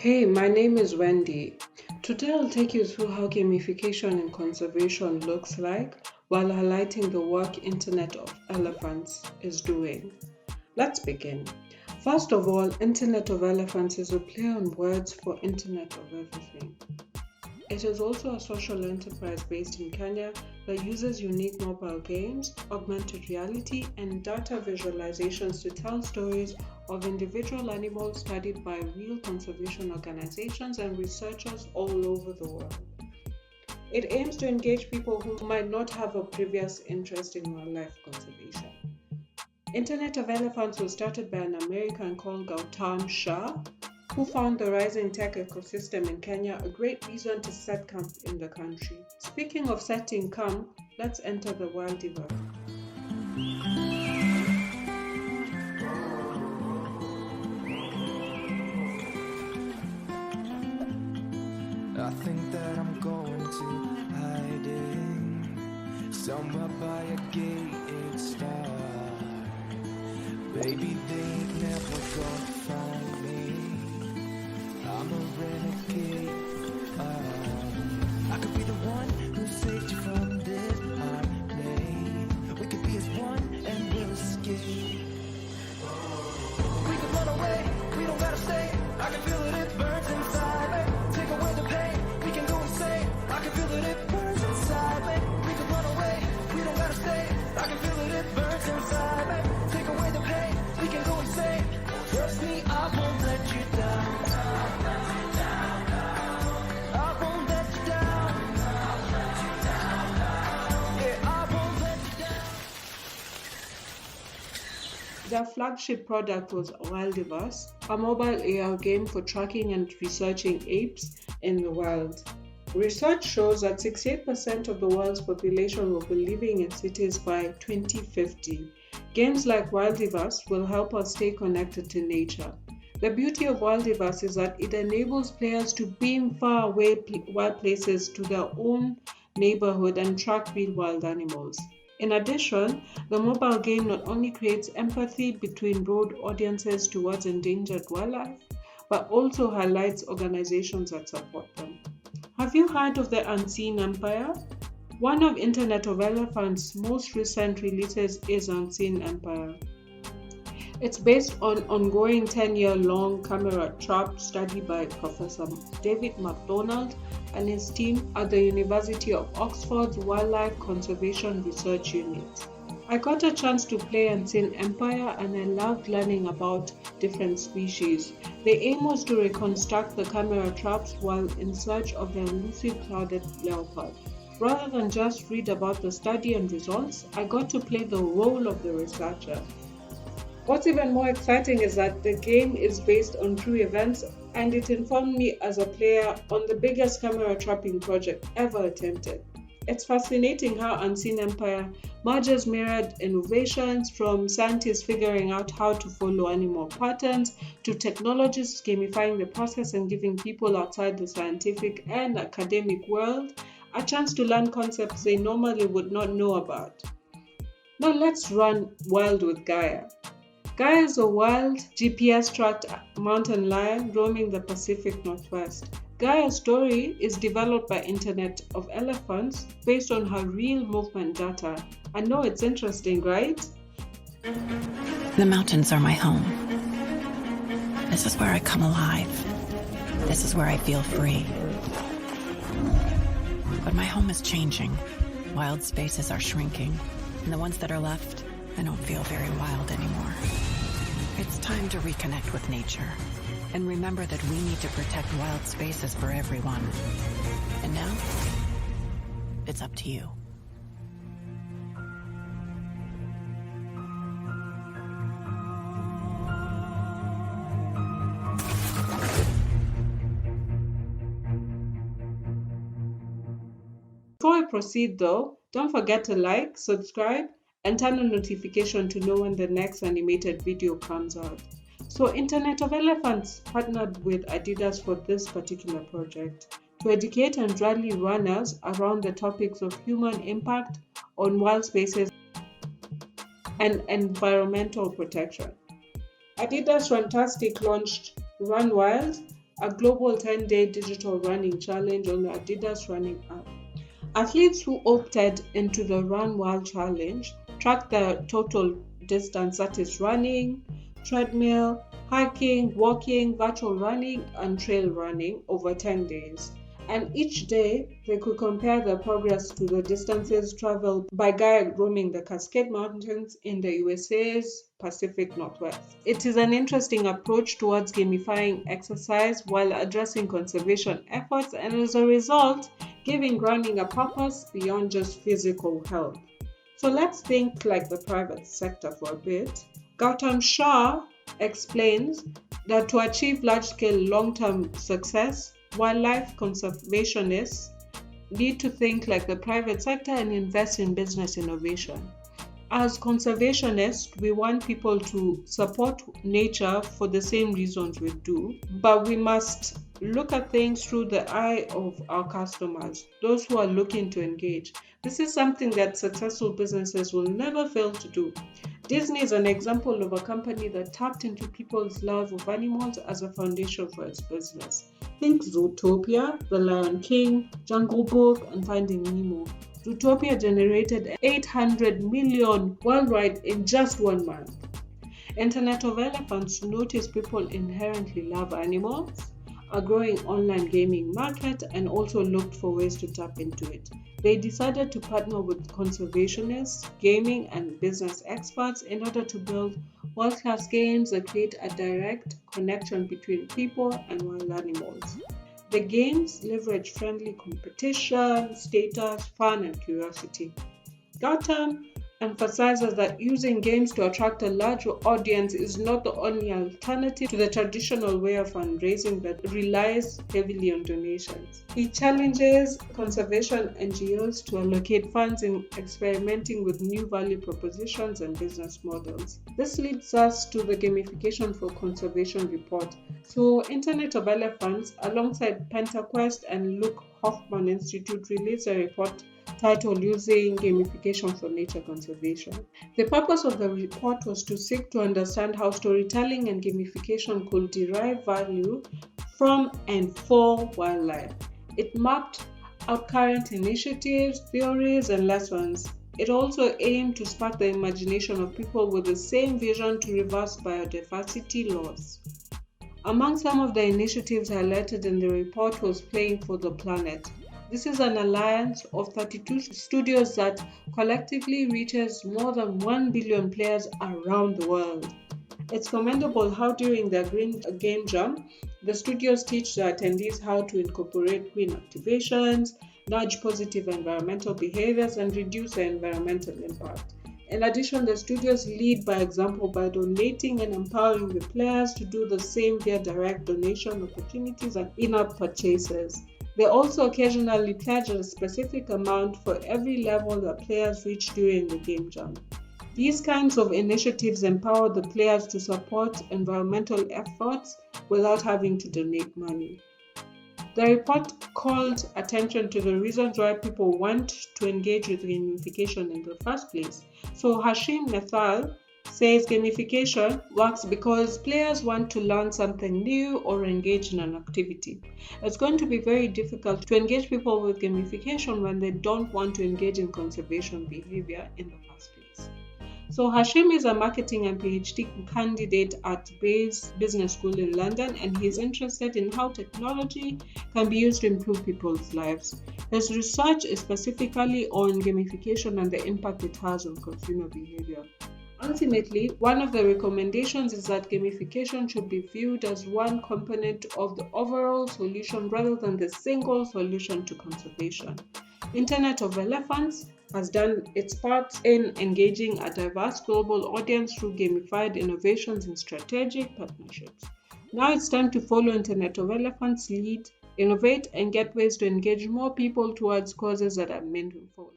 Hey, my name is Wendi. Today I'll take you through how gamification in conservation looks like while highlighting the work Internet of Elephants is doing. Let's begin. First of all, Internet of Elephants is a play on words for Internet of Everything. It is also a social enterprise based in Kenya that uses unique mobile games, augmented reality, and data visualizations to tell stories of individual animals studied by real conservation organizations and researchers all over the world. It aims to engage people who might not have a previous interest in wildlife conservation. Internet of Elephants was started by an American called Gautam Shah, who found the rising tech ecosystem in Kenya a great reason to set camp in the country. Speaking of setting camp, let's enter the Wildeverse. I think that I'm going to hiding somewhere by a gated star. Baby, they ain't never gonna find me. I'm a renegade. I could be the one who saved you from this heartache. We could be as one and we'll escape. We can run away, we don't gotta stay. I can feel it, it burns inside me. Take away the pain, we can go insane. I can feel it, it burns inside me. We can run away, we don't gotta stay. I can feel it, it burns inside me. Take away the pain, we can go insane. Trust me, I won't let you down. I won't let you down. Yeah, I won't let you down. Their flagship product was Wildeverse, a mobile AR game for tracking and researching apes in the wild. Research shows that 68% of the world's population will be living in cities by 2050. Games like Wildeverse will help us stay connected to nature. The beauty of Wildeverse is that it enables players to beam far away wild places to their own neighborhood and track real wild animals. In addition, the mobile game not only creates empathy between broad audiences towards endangered wildlife, but also highlights organizations that support them. Have you heard of the Unseen Empire? One of Internet of Elephants' most recent releases is Unseen Empire. It's based on ongoing 10-year-long camera trap study by Professor David MacDonald and his team at the University of Oxford's Wildlife Conservation Research Unit. I got a chance to play Unseen Empire and I loved learning about different species. The aim was to reconstruct the camera traps while in search of the elusive clouded leopard. Rather than just read about the study and results, I got to play the role of the researcher. What's even more exciting is that the game is based on true events and it informed me as a player on the biggest camera trapping project ever attempted. It's fascinating how Unseen Empire merges mirrored innovations from scientists figuring out how to follow animal patterns to technologists gamifying the process and giving people outside the scientific and academic world a chance to learn concepts they normally would not know about. Now let's run wild with Gaia. Gaia is a wild, GPS-tracked mountain lion roaming the Pacific Northwest. Gaia's story is developed by Internet of Elephants based on her real movement data. I know it's interesting, right? The mountains are my home. This is where I come alive. This is where I feel free. But my home is changing. Wild spaces are shrinking, and the ones that are left, I don't feel very wild anymore. It's time to reconnect with nature and remember that we need to protect wild spaces for everyone. And now, it's up to you. Before I proceed though, don't forget to like, subscribe, and turn on notification to know when the next animated video comes out. So Internet of Elephants partnered with Adidas for this particular project to educate and rally runners around the topics of human impact on wild spaces and environmental protection. Adidas Fantastic launched Run Wild, a global 10-day digital running challenge on the Adidas running app. Athletes who opted into the Run Wild challenge tracked the total distance, that is running, treadmill, hiking, walking, virtual running, and trail running over 10 days. And each day, they could compare their progress to the distances traveled by Gaia roaming the Cascade Mountains in the USA's Pacific Northwest. It is an interesting approach towards gamifying exercise while addressing conservation efforts, and as a result, giving running a purpose beyond just physical health. So let's think like the private sector for a bit. Gautam Shah explains that to achieve large-scale long-term success, wildlife conservationists need to think like the private sector and invest in business innovation. As conservationists, we want people to support nature for the same reasons we do, but we must look at things through the eye of our customers, those who are looking to engage. This is something that successful businesses will never fail to do. Disney is an example of a company that tapped into people's love of animals as a foundation for its business. Think Zootopia, The Lion King, Jungle Book, and Finding Nemo. Zootopia generated 800 million worldwide in just 1 month. Internet of Elephants noticed people inherently love animals, a growing online gaming market, and also looked for ways to tap into it. They decided to partner with conservationists, gaming, and business experts in order to build world-class games that create a direct connection between people and wild animals. The games leverage friendly competition, status, fun, and curiosity. Gautam emphasizes that using games to attract a large audience is not the only alternative to the traditional way of fundraising that relies heavily on donations. He challenges conservation NGOs to allocate funds in experimenting with new value propositions and business models. This leads us to the Gamification for Conservation report. So, Internet of Elephants, alongside PentaQuest and Luke Hoffman Institute, released a report titled Using Gamification for Nature Conservation. The purpose of the report was to seek to understand how storytelling and gamification could derive value from and for wildlife. It mapped out current initiatives, theories, and lessons. It also aimed to spark the imagination of people with the same vision to reverse biodiversity loss. Among some of the initiatives highlighted in the report was Playing for the Planet. This is an alliance of 32 studios that collectively reaches more than 1 billion players around the world. It's commendable how during their Green Game Jam, the studios teach their attendees how to incorporate green activations, nudge positive environmental behaviors, and reduce their environmental impact. In addition, the studios lead by example by donating and empowering the players to do the same via direct donation opportunities and in-app purchases. They also occasionally pledge a specific amount for every level that players reach during the game jam. These kinds of initiatives empower the players to support environmental efforts without having to donate money. The report called attention to the reasons why people want to engage with gamification in the first place. So Hashim Nethal says gamification works because players want to learn something new or engage in an activity. It's going to be very difficult to engage people with gamification when they don't want to engage in conservation behavior in the first place. So Hashim is a marketing and PhD candidate at Bayes Business School in London, and he is interested in how technology can be used to improve people's lives. His research is specifically on gamification and the impact it has on consumer behavior. Ultimately, one of the recommendations is that gamification should be viewed as one component of the overall solution rather than the single solution to conservation. Internet of Elephants has done its part in engaging a diverse global audience through gamified innovations and strategic partnerships. Now it's time to follow Internet of Elephants' lead, innovate, and get ways to engage more people towards causes that are meaningful.